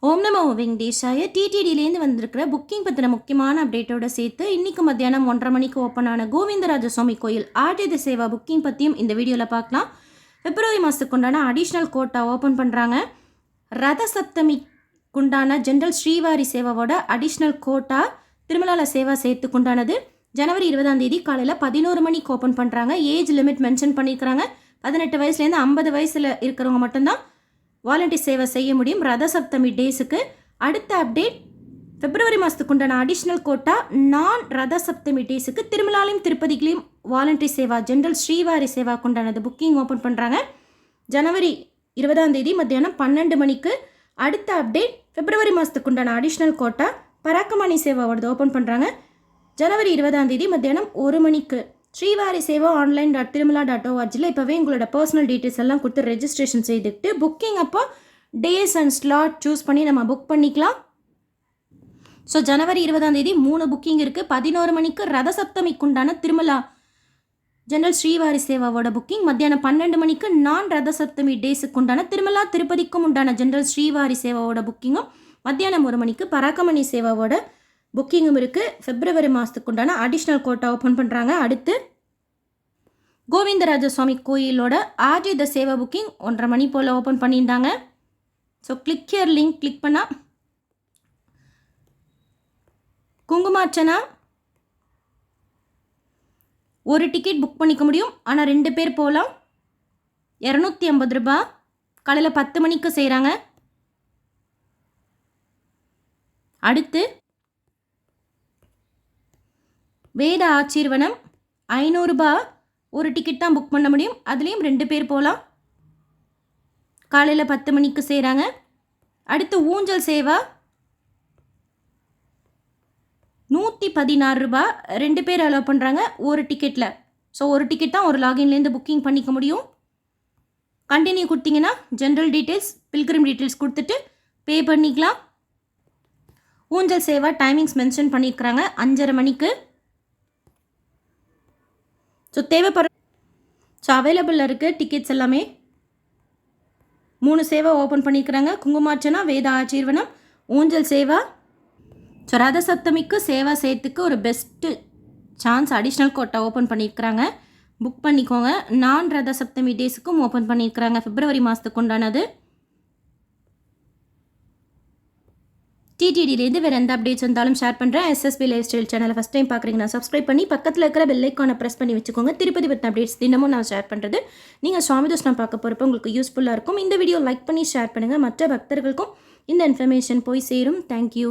ஓம் நமோ வெங்கடேஷாய. டிடிடிலேருந்து வந்திருக்கிற புக்கிங் பற்றின முக்கியமான அப்டேட்டோட சேர்த்து இன்றைக்கி மத்தியானம் 1:30 மணிக்கு ஓப்பன் ஆன கோவிந்தராஜ சுவாமி கோயில் ஆர்ஜித சேவா புக்கிங் பற்றியும் இந்த வீடியோவில் பார்க்கலாம். பிப்ரவரி மாதத்துக்கு உண்டான அடிஷ்னல் கோட்டா ஓப்பன் பண்ணுறாங்க. ரத சப்தமிக்குண்டான ஜென்ரல் ஸ்ரீவாரி சேவாவோட அடிஷ்னல் கோட்டா திருமலால சேவா சேர்த்துக்குண்டானது ஜனவரி 20 காலையில் 11 மணிக்கு ஓப்பன் பண்ணுறாங்க. ஏஜ் லிமிட் மென்ஷன் பண்ணியிருக்கிறாங்க. 18 வயசுலேருந்து 50 வயசில் இருக்கிறவங்க மட்டும்தான் வாலண்டியர் சேவை செய்ய முடியும். ரத சப்தமி டேஸுக்கு அடுத்த அப்டேட் பிப்ரவரி மாதத்துக்கு உண்டான அடிஷ்னல் கோட்டா நான் ரத சப்தமி டேஸுக்கு திருமலாலையும் திருப்பதிகளையும் வாலண்டியர் சேவா ஜென்ரல் ஸ்ரீவாரி சேவாக்கு உண்டானது புக்கிங் ஓப்பன் பண்ணுறாங்க. ஜனவரி 20 மத்தியானம் 12 மணிக்கு. அடுத்த அப்டேட் பிப்ரவரி மாதத்துக்கு உண்டான அடிஷ்னல் கோட்டா பராக்கமணி சேவாவோடது ஓப்பன் பண்ணுறாங்க. ஜனவரி 20 மத்தியானம் 1 மணிக்கு. ஸ்ரீவாரி சேவா online.tirumala.orgல இப்போவே உங்களோட பர்சனல் டீட்டெயில்ஸ் எல்லாம் கொடுத்து ரெஜிஸ்ட்ரேஷன் செய்துட்டு புக்கிங் அப்போ டேஸ் அண்ட் ஸ்லாட் சூஸ் பண்ணி நம்ம புக் பண்ணிக்கலாம். ஸோ ஜனவரி 20 3 புக்கிங் இருக்குது. 11 மணிக்கு ரத சப்தமிக்குண்டான திருமலா ஜெனரல் ஸ்ரீவாரி சேவாவோட புக்கிங். மத்தியானம் 12 மணிக்கு நான் ரத சப்தமி டேஸுக்கு உண்டான திருமலா திருப்பதிக்கும் உண்டான ஜெனரல் ஸ்ரீவாரி சேவாவோட புக்கிங்கும். மத்தியானம் 1 மணிக்கு பராக்கமணி சேவாவோட புக்கிங்கும் இருக்குது. பிப்ரவரி மாதத்துக்கு உண்டான அடிஷ்னல் கோட்டா ஓப்பன் பண்ணுறாங்க. அடுத்து கோவிந்தராஜ சுவாமி கோயிலோட ஆர்ஜித சேவா புக்கிங் 1:30 மணி போல் ஓப்பன் பண்ணியிருந்தாங்க. So click here link click பண்ணால் குங்குமார்ச்சனா ஒரு டிக்கெட் புக் பண்ணிக்க முடியும். ஆனால் 2 பேர் போகலாம். 250 ரூபாய். காலையில் 10 மணிக்கு செய்கிறாங்க. அடுத்து வேத ஆசீர்வனம் 500 ரூபாய். ஒரு டிக்கெட் தான் புக் பண்ண முடியும். அதுலேயும் 2 பேர் போகலாம். காலையில் 10 மணிக்கு செய்கிறாங்க. அடுத்து ஊஞ்சல் சேவா 116 ரூபாய். 2 பேர் அலோவ் பண்ணுறாங்க ஒரு டிக்கெட்டில். ஸோ ஒரு டிக்கெட் தான் ஒரு லாகின்லேருந்து புக்கிங் பண்ணிக்க முடியும். கண்டினியூ கொடுத்தீங்கன்னா ஜென்ரல் டீட்டெயில்ஸ் பில்கிரிம் டீட்டெயில்ஸ் கொடுத்துட்டு பே பண்ணிக்கலாம். ஊஞ்சல் சேவா டைமிங்ஸ் மென்ஷன் பண்ணியிருக்கிறாங்க 5:30 மணிக்கு. ஸோ அவைலபிளில் இருக்குது டிக்கெட்ஸ் எல்லாமே. 3 சேவா ஓப்பன் பண்ணியிருக்கிறாங்க. குங்குமார்ச்சனா, வேத ஆசீர்வனம், ஊஞ்சல் சேவா. ஸோ ரத சப்தமிக்கு சேவா சேர்த்துக்கு ஒரு best chance additional quota open பண்ணியிருக்கிறாங்க. புக் பண்ணிக்கோங்க. நான் ரத சப்தமி டேஸுக்கும் ஓப்பன் பண்ணியிருக்கிறாங்க. பிப்ரவரி மாதத்துக்கு உண்டானது. டிடிடிலேருந்து வேறு எந்த அப்டேட்ஸ் இருந்தாலும் ஷேர் பண்ணுறேன். எஸ்எஸ்பி லைஃப் ஸ்டைல் சேனலை ஃபஸ்ட் டைம் பார்க்குறீங்கன்னா சப்ஸ்கிரைப் பண்ணி பக்கத்தில் இருக்கிற பெல் ஐக்கானை ப்ரெஸ் பண்ணி வச்சுக்கோங்க. திருப்பதி பற்றின அப்டேட்ஸ் தினமும் நான் ஷேர் பண்ணுறது நீங்கள் சுவாமி தர்ஷனம் பார்க்க போகிறப்ப உங்களுக்கு யூஸ்ஃபுல்லாக இருக்கும். இந்த வீடியோ லைக் பண்ணி ஷேர் பண்ணுங்கள். மற்ற பக்தர்களுக்கும் இந்த இன்ஃபர்மேஷன் போய் சேரும். தேங்க்யூ.